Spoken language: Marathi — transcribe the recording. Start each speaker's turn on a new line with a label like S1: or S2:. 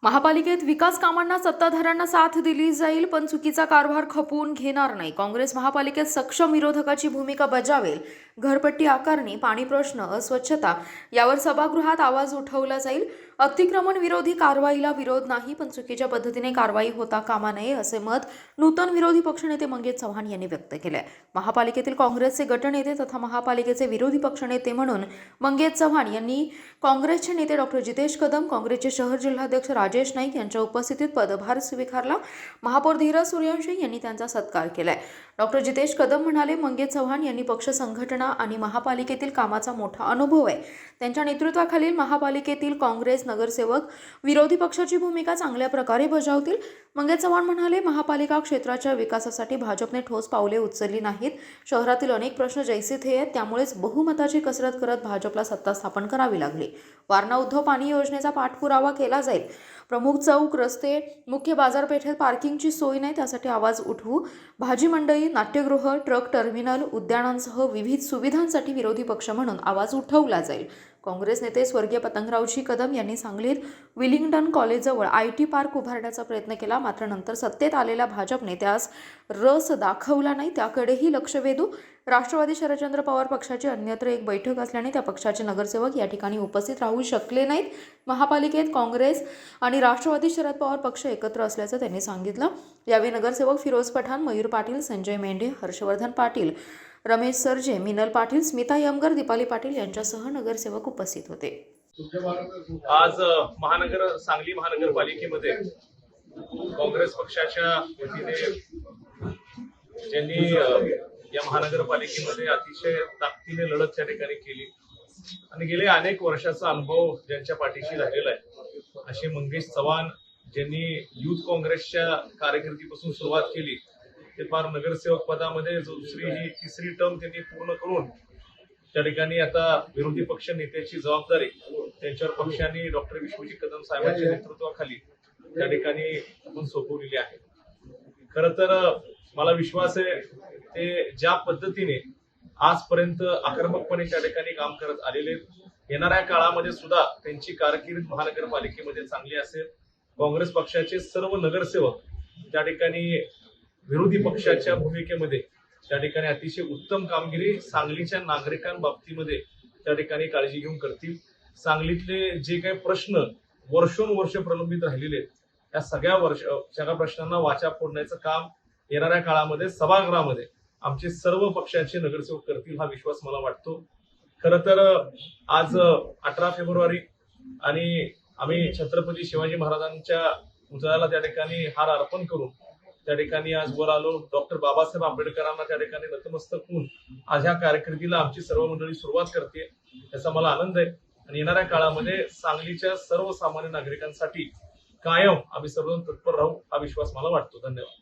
S1: महापालिकेत विकास कामांना सत्ताधाऱ्यांना साथ दिली जाईल, पण चुकीचा कारभार खपवून घेणार नाही. काँग्रेस महापालिकेत सक्षम विरोधकाची भूमिका बजावेल. घरपट्टी आकारणी, पाणी प्रश्न, अस्वच्छता यावर सभागृहात आवाज उठवला जाईल. अतिक्रमण विरोधी कारवाईला विरोध नाही, पण चुकीच्या पद्धतीने कारवाई होता कामा नये असे मत नूतन विरोधी पक्षनेते मंगेश चव्हाण यांनी व्यक्त केले. महापालिकेतील काँग्रेसचे गटनेते तथा महापालिकेचे विरोधी पक्षनेते म्हणून मंगेश चव्हाण यांनी काँग्रेसचे नेते डॉक्टर जितेश कदम, काँग्रेसचे शहर जिल्हाध्यक्ष राजेश नाईक यांच्या उपस्थितीत पदभार स्वीकारला. महापौर धीरज सूर्यवंशी यांनी त्यांचा सत्कार केलाय. डॉक्टर जितेश कदम म्हणाले, मंगेश चव्हाण यांनी पक्ष संघटना आणि महापालिकेतील कामाचा मोठा अनुभव आहे. त्यांच्या नेतृत्वाखालील महापालिकेतील काँग्रेस नगरसेवक विरोधी पक्षाची भूमिका चांगल्या प्रकारे बजावतील. मंगेश चव्हाण म्हणाले, महापालिका क्षेत्राच्या विकासासाठी भाजपने ठोस पावले उचलली नाहीत. शहरातील अनेक प्रश्न जैसे थे आहेत, त्यामुळेच बहुमताची कसरत करत भाजपला सत्ता स्थापन करावी लागली. वारणा उद्धव पाणी योजनेचा पाठपुरावा केला जाईल. प्रमुख चौक, रस्ते, मुख्य बाजारपेठेत पार्किंगची सोय नाही, त्यासाठी आवाज उठवू. भाजी मंडई, नाट्यगृह, ट्रक टर्मिनल, उद्यानांसह विविध सुविधांसाठी विरोधी पक्ष म्हणून आवाज उठवला जाईल. काँग्रेस नेते स्वर्गीय पतंगरावजी कदम यांनी सांगलीत विलिंग्डन कॉलेजजवळ IT पार्क उभारण्याचा प्रयत्न केला, मात्र नंतर सत्तेत आलेल्या भाजपने त्यास रस दाखवला नाही, त्याकडेही लक्ष वेधू. राष्ट्रवादी शरदचंद्र पवार पक्षाची अन्यत्र एक बैठक असल्याने त्या पक्षाचे नगरसेवक या ठिकाणी उपस्थित राहू शकले नाहीत. महापालिकेत काँग्रेस आणि राष्ट्रवादी शरद पवार पक्ष एकत्र असल्याचं त्यांनी सांगितलं. यावेळी नगरसेवक फिरोज पठाण, मयूर पाटील, संजय मेंढे, हर्षवर्धन पाटील, रमेश सरजे, मिनल पाटील, स्मिता यमगर, दीपाली पाटील यांच्यासह नगरसेवक उपस्थित होते.
S2: आज सांगली महानगरपालिकेमध्ये काँग्रेस पक्षाच्या वतीने ज्यांनी या महानगरपालिकेमध्ये अतिशय ताकदीने लढत त्या ठिकाणी केली आणि गेले अनेक वर्षाचा अनुभव ज्यांच्या पाठीशी झालेला आहे, असे मंगेश चव्हाण ज्यांनी युथ काँग्रेसच्या कारकिर्दीपासून सुरुवात केली, ते फार नगरसेवक पदामध्ये तिसरी टर्म त्यांनी पूर्ण करून त्या ठिकाणी आता विरोधी पक्ष नेत्याची जबाबदारी त्यांच्यावर पक्षाने डॉक्टर विश्वजित कदम साहेबांच्या नेतृत्वाखाली त्या ठिकाणी आपण सोपवलेली आहे. खरं तर मला विश्वास आहे ते ज्या पद्धतीने आजपर्यंत आक्रमकपणे त्या ठिकाणी काम करत आलेले, येणाऱ्या काळामध्ये सुद्धा त्यांची कारकीर्द महानगरपालिकेमध्ये चांगली असेल. काँग्रेस पक्षाचे सर्व नगरसेवक त्या ठिकाणी विरोधी पक्षाच्या भूमिकेमध्ये त्या ठिकाणी अतिशय उत्तम कामगिरी सांगलीच्या नागरिकांबाबतीमध्ये त्या ठिकाणी काळजी घेऊन करतील. सांगलीतले जे काही प्रश्न वर्षोनवर्ष प्रलंबित राहिलेले आहेत, त्या सगळ्या प्रश्नांना वाचा फोडण्याचं काम येणाऱ्या काळामध्ये सभागृहामध्ये आमचे सर्व पक्षाचे नगरसेवक करतील, हा विश्वास मला वाटतो. खरं तर आज 18 फेब्रुवारी आणि आम्ही छत्रपती शिवाजी महाराजांच्या पुतळ्याला त्या ठिकाणी हार अर्पण करून त्या ठिकाणी आज वर आलो. डॉक्टर बाबासाहेब आंबेडकरांना त्या ठिकाणी नतमस्तक होऊन आज ह्या कारकिर्दीला आमची सर्व मंडळी सुरुवात करते, याचा मला आनंद आहे. आणि येणाऱ्या काळामध्ये सांगलीच्या सर्वसामान्य नागरिकांसाठी कायम आम्ही सर्वजण तत्पर राहू, हा विश्वास मला वाटतो. धन्यवाद.